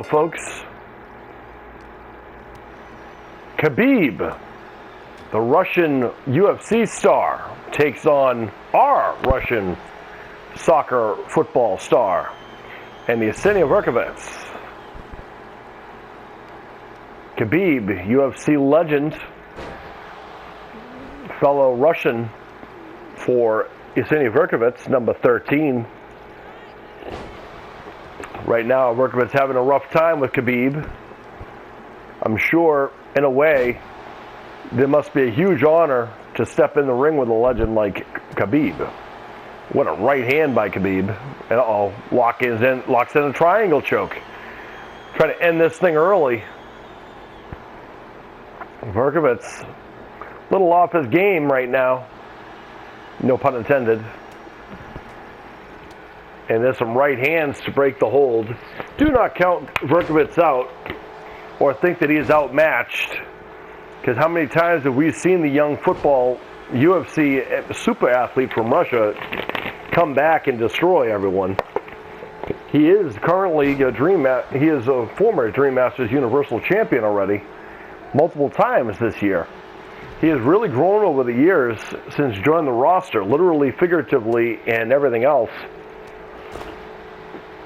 Folks, Khabib, the Russian UFC star, takes on our Russian soccer football star, and the Eseniy Verkhovits. Khabib, UFC legend, fellow Russian for Eseniy Verkhovits, number 13. Right now, Verkhovits having a rough time with Khabib. I'm sure, in a way, there must be a huge honor to step in the ring with a legend like Khabib. What a right hand by Khabib. Uh-oh, locks in a triangle choke. Trying to end this thing early. Verkhovits, a little off his game right now. No pun intended. And there's some right hands to break the hold. Do not count Verkhovits out or think that he is outmatched. Because how many times have we seen the young football UFC super athlete from Russia come back and destroy everyone? He is currently he is a former Dream Masters Universal Champion already, multiple times this year. He has really grown over the years since joining the roster, literally, figuratively, and everything else.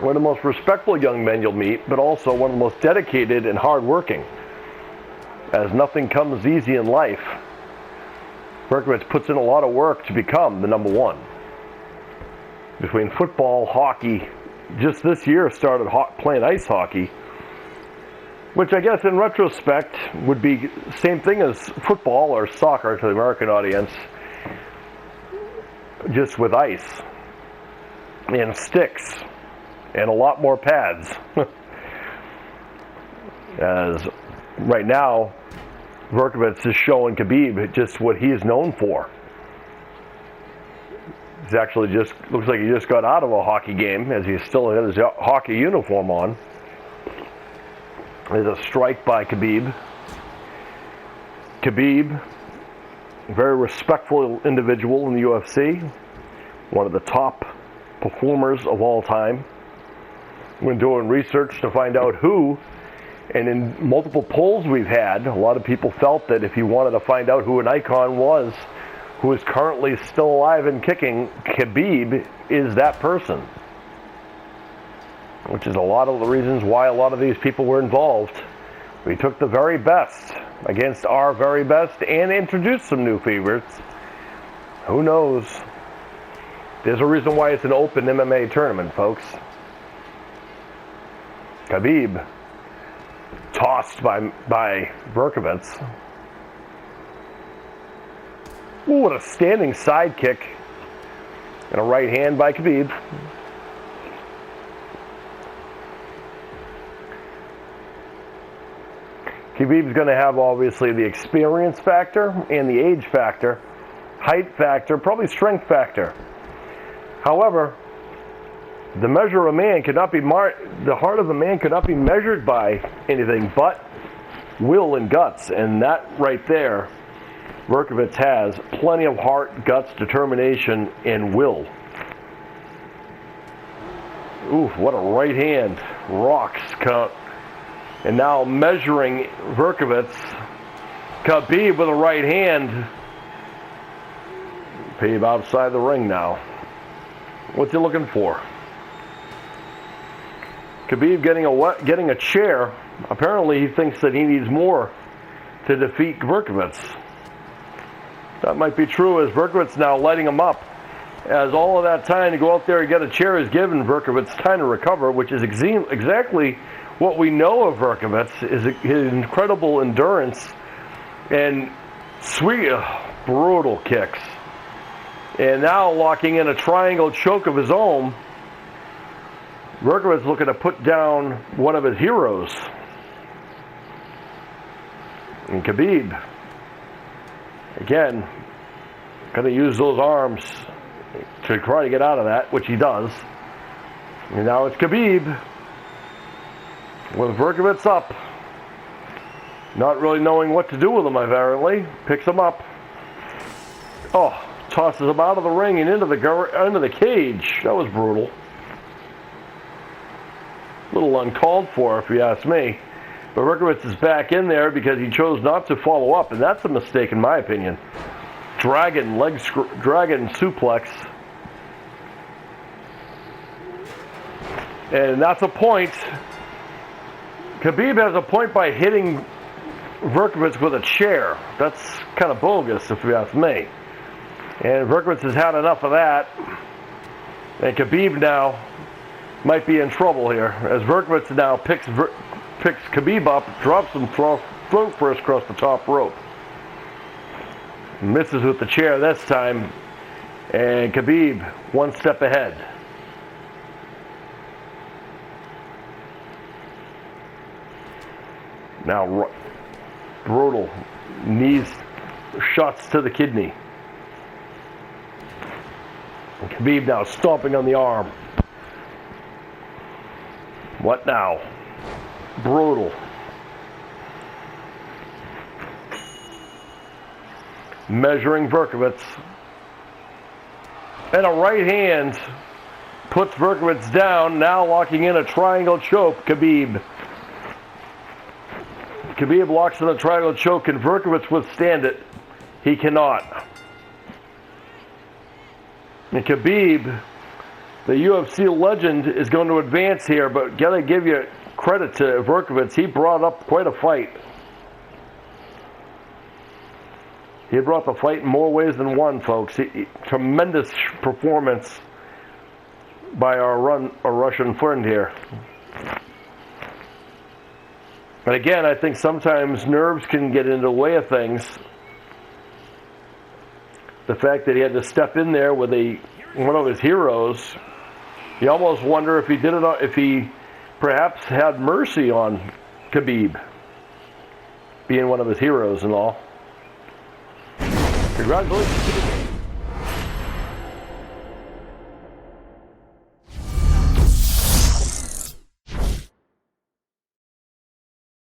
One of the most respectful young men you'll meet, but also one of the most dedicated and hardworking, as nothing comes easy in life. Verkhovits puts in a lot of work to become the number one. Between football, hockey, just this year started playing ice hockey, which I guess in retrospect would be the same thing as football or soccer to the American audience, just with ice and sticks. And a lot more pads. As right now, Verkhovits is showing Khabib just what he is known for. He's actually looks like he just got out of a hockey game, as he still has his hockey uniform on. There's a strike by Khabib. Khabib, a very respectful individual in the UFC, one of the top performers of all time. We're doing research to find out who, and in multiple polls we've had, a lot of people felt that if you wanted to find out who an icon was, who is currently still alive and kicking, Khabib is that person. Which is a lot of the reasons why a lot of these people were involved. We took the very best against our very best and introduced some new favorites. Who knows? There's a reason why it's an open MMA tournament, folks. Khabib, tossed by Verkhovits. Ooh, what a standing side kick. And a right hand by Khabib. Khabib's going to have, obviously, the experience factor and the age factor, height factor, probably strength factor. However, the measure of a man cannot be the heart of a man cannot be measured by anything but will and guts, and that right there, Verkhovits has plenty of heart, guts, determination, and will. Ooh, what a right hand! Rocks count, and now measuring Verkhovits. Khabib with a right hand. Khabib outside the ring now. What's he looking for? Khabib getting a chair. Apparently he thinks that he needs more to defeat Verkhovits. That might be true, as Verkhovits now lighting him up. As all of that time to go out there and get a chair is given Verkhovits time to recover, which is exactly what we know of Verkhovits, is his incredible endurance and sweet, brutal kicks. And now locking in a triangle choke of his own. Verkhovits looking to put down one of his heroes. And Khabib, again, going to use those arms to try to get out of that, which he does. And now it's Khabib with Verkhovits up. Not really knowing what to do with him, apparently. Picks him up. Oh, tosses him out of the ring and into the cage. That was brutal. A little uncalled for, if you ask me. But Verkhovits is back in there because he chose not to follow up, and that's a mistake in my opinion. Dragon suplex. And that's a point. Khabib has a point by hitting Verkhovits with a chair. That's kind of bogus, if you ask me. And Verkhovits has had enough of that. And Khabib now might be in trouble here, as Verkhovits now picks Khabib up, drops him throat first across the top rope. Misses with the chair this time, and Khabib one step ahead. Now, brutal knees, shots to the kidney. And Khabib now stomping on the arm. What now? Brutal. Measuring Verkhovits. And a right hand puts Verkhovits down, now locking in a triangle choke, Khabib. Khabib locks in a triangle choke. Can Verkhovits withstand it? He cannot. And Khabib, the UFC legend, is going to advance here, but gotta give you credit to Verkhovits. He brought up quite a fight. He brought the fight in more ways than one, folks. Tremendous performance by our Russian friend here. And again, I think sometimes nerves can get in the way of things. The fact that he had to step in there with one of his heroes, you almost wonder if he did it, if he perhaps had mercy on Khabib, being one of his heroes and all. Congratulations.